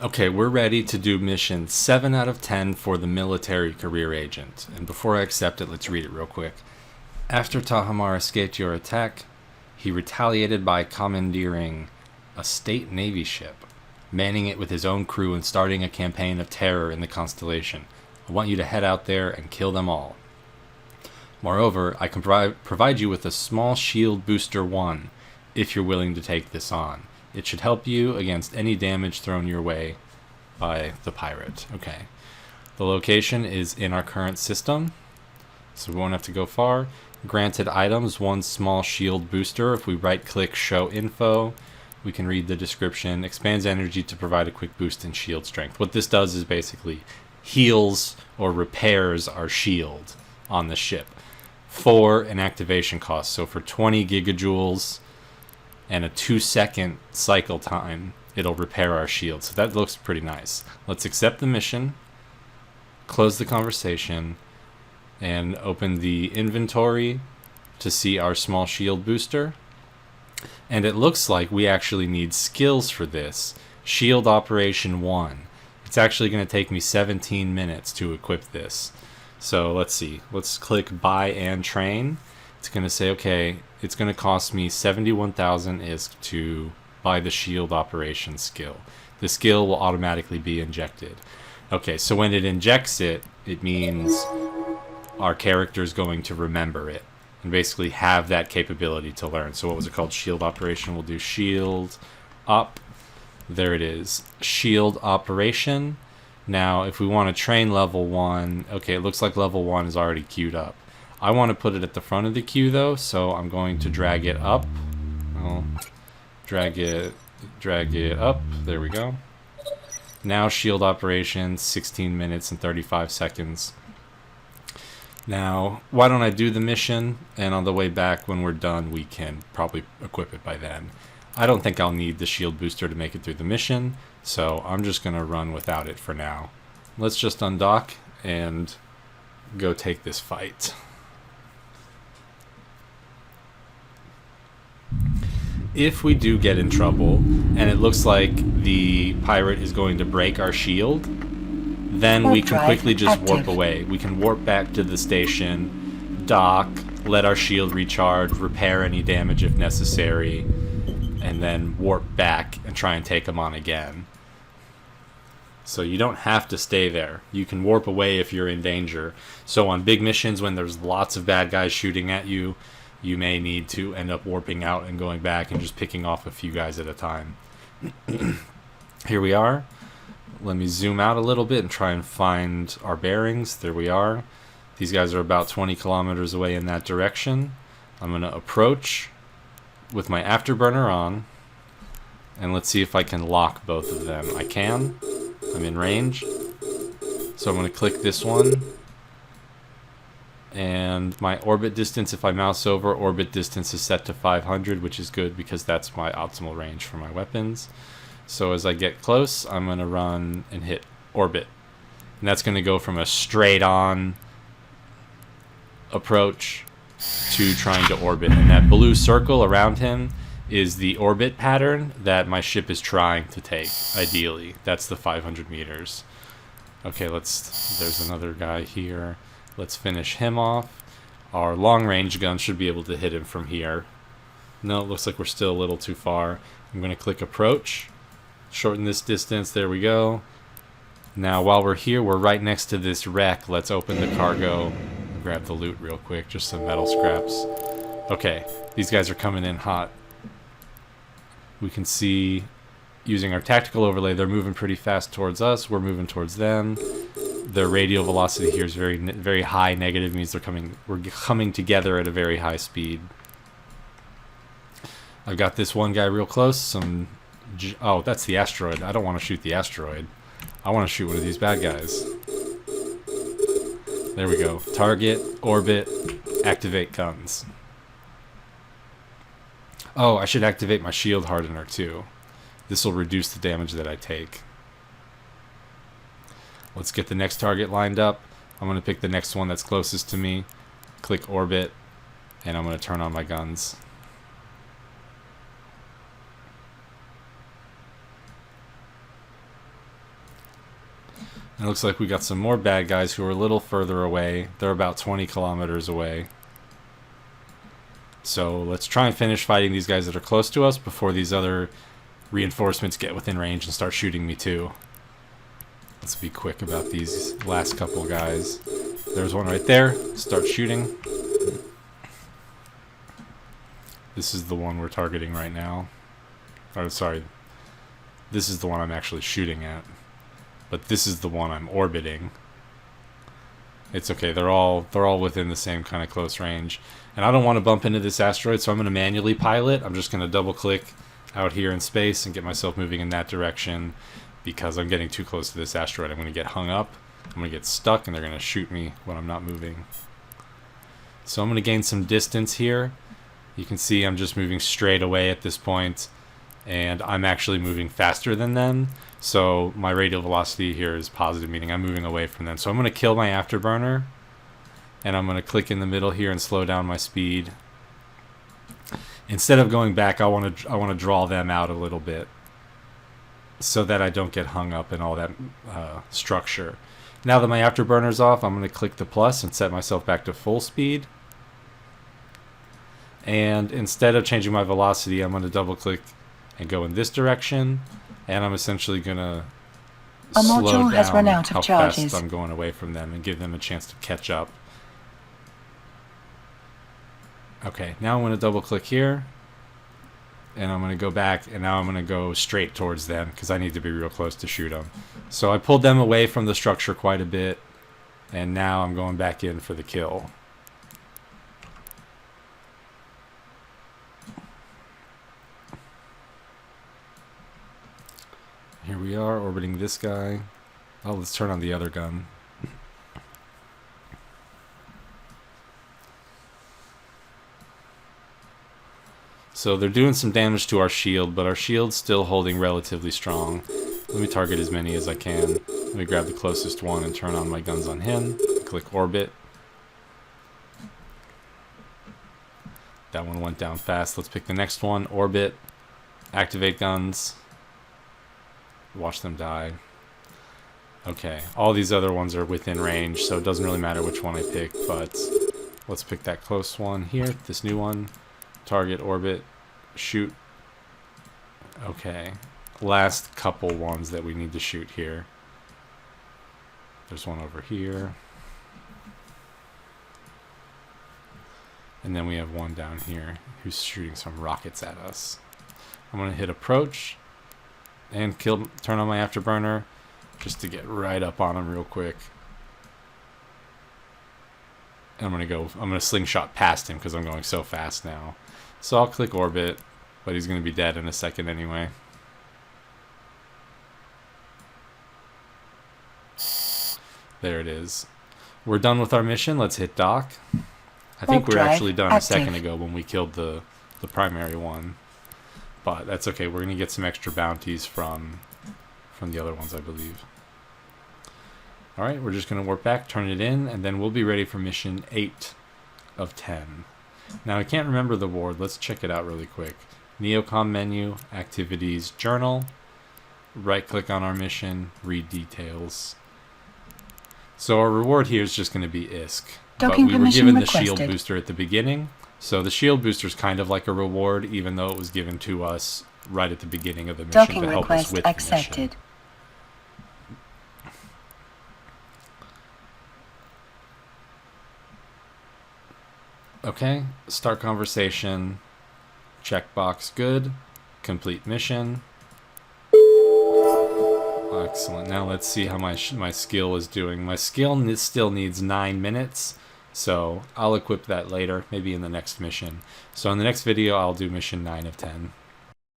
Okay, we're ready to do mission 7 out of 10 for the military career agent. And before I accept it, let's read it real quick. After Tahamar escaped your attack, he retaliated by commandeering a state navy ship, manning it with his own crew and starting a campaign of terror in the constellation. I want you to head out there and kill them all. Moreover, I can provide you with a small shield booster 1 if you're willing to take this on. It should help you against any damage thrown your way by the pirate. Okay. The location is in our current system, so we won't have to go far. Granted items, 1 small shield booster. If we right-click Show Info, we can read the description. Expands energy to provide a quick boost in shield strength. What this does is basically heals or repairs our shield on the ship for an activation cost. So for 20 gigajoules and a 2-second cycle time, it'll repair our shield. So that looks pretty nice. Let's accept the mission, close the conversation, and open the inventory to see our small shield booster. And it looks like we actually need skills for this. Shield Operation 1. It's actually going to take me 17 minutes to equip this. So let's see. Let's click Buy and Train. It's going to say, okay, it's going to cost me 71,000 ISK to buy the Shield Operation skill. The skill will automatically be injected. Okay, so when it injects it, it means our character is going to remember it and basically have that capability to learn. So what was it called? Shield Operation. We'll do Shield Up. There it is. Shield Operation. Now, if we want to train level 1, okay, it looks like level 1 is already queued up. I want to put it at the front of the queue, though, so I'm going to drag it up. I'll drag it up. There we go. Now, Shield Operation, 16 minutes and 35 seconds. Now, why don't I do the mission, and on the way back, when we're done, we can probably equip it by then. I don't think I'll need the shield booster to make it through the mission, so I'm just going to run without it for now. Let's just undock and go take this fight. If we do get in trouble, and it looks like the pirate is going to break our shield, then we can quickly just warp away. We can warp back to the station, dock, let our shield recharge, repair any damage if necessary, and then warp back and try and take them on again. So you don't have to stay there. You can warp away if you're in danger. So on big missions, when there's lots of bad guys shooting at you, you may need to end up warping out and going back and just picking off a few guys at a time. Here we are. Let me zoom out a little bit and try and find our bearings. There we are. These guys are about 20 kilometers away in that direction. I'm going to approach with my afterburner on, and let's see if I can lock both of them. I can. I'm in range. So I'm going to click this one. And my orbit distance, if I mouse over, orbit distance is set to 500, which is good because that's my optimal range for my weapons. So as I get close, I'm going to run and hit orbit. And that's going to go from a straight-on approach to trying to orbit. And that blue circle around him is the orbit pattern that my ship is trying to take, ideally. That's the 500 meters. Okay, there's another guy here. Let's finish him off. Our long-range gun should be able to hit him from here. No, it looks like we're still a little too far. I'm going to click approach. Shorten this distance. There we go. Now, while we're here, we're right next to this wreck. Let's open the cargo. Grab the loot real quick. Just some metal scraps. Okay, these guys are coming in hot. We can see, using our tactical overlay, they're moving pretty fast towards us. We're moving towards them. The radial velocity here is very high. Negative means we're coming together at a very high speed. I've got this one guy real close. Oh, that's the asteroid. I don't want to shoot the asteroid. I want to shoot one of these bad guys. There we go. Target, orbit, activate guns. Oh, I should activate my shield hardener too. This will reduce the damage that I take. Let's get the next target lined up. I'm going to pick the next one that's closest to me. Click orbit, and I'm going to turn on my guns. It looks like we got some more bad guys who are a little further away. They're about 20 kilometers away. So let's try and finish fighting these guys that are close to us before these other reinforcements get within range and start shooting me too. Let's be quick about these last couple guys. There's one right there. Start shooting. This is the one we're targeting right now. Or sorry, this is the one I'm actually shooting at. But this is the one I'm orbiting. It's okay, they're all within the same kind of close range. And I don't want to bump into this asteroid, so I'm going to manually pilot. I'm just going to double click out here in space and get myself moving in that direction, because I'm getting too close to this asteroid. I'm going to get hung up, I'm going to get stuck, and they're going to shoot me when I'm not moving. So I'm going to gain some distance here. You can see I'm just moving straight away at this point, and I'm actually moving faster than them. So my radial velocity here is positive, meaning I'm moving away from them. So I'm going to kill my afterburner, and I'm going to click in the middle here and slow down my speed. Instead of going back, I want to draw them out a little bit so that I don't get hung up in all that structure. Now that my afterburner's off, I'm going to click the plus and set myself back to full speed. And instead of changing my velocity, I'm going to double click and go in this direction. And I'm essentially going to slow down has run out of how charges. fast I'm going away from them and give them a chance to catch up. Okay, now I'm going to double click here. And I'm going to go back, and now I'm going to go straight towards them because I need to be real close to shoot them. So I pulled them away from the structure quite a bit, and now I'm going back in for the kill. Here we are, orbiting this guy. Oh, let's turn on the other gun. So they're doing some damage to our shield, but our shield's still holding relatively strong. Let me target as many as I can. Let me grab the closest one and turn on my guns on him. Click orbit. That one went down fast. Let's pick the next one. Orbit. Activate guns. Watch them die. Okay, all these other ones are within range, so it doesn't really matter which one I pick, but let's pick that close one here, this new one. Target, orbit, shoot. Okay, last couple ones that we need to shoot here. There's one over here. And then we have one down here who's shooting some rockets at us. I'm going to hit approach and turn on my afterburner just to get right up on him real quick. And I'm going to slingshot past him because I'm going so fast now. So I'll click orbit, but he's going to be dead in a second anyway. There it is. We're done with our mission. Let's hit dock. I think we were actually done a second ago when we killed the primary one. But that's okay. We're going to get some extra bounties from the other ones, I believe. Alright, we're just going to warp back, turn it in, and then we'll be ready for mission 8 of 10. Now, I can't remember the ward. Let's check it out really quick. Neocom menu, activities, journal. Right-click on our mission, read details. So our reward here is just going to be ISK. But we were given the shield booster at the beginning. So the shield booster is kind of like a reward, even though it was given to us right at the beginning of the mission to help us with the mission. Okay, start conversation. Checkbox good. Complete mission. Excellent. Now let's see how my skill is doing. My skill still needs 9 minutes, so I'll equip that later, maybe in the next mission. So in the next video, I'll do mission 9 of 10.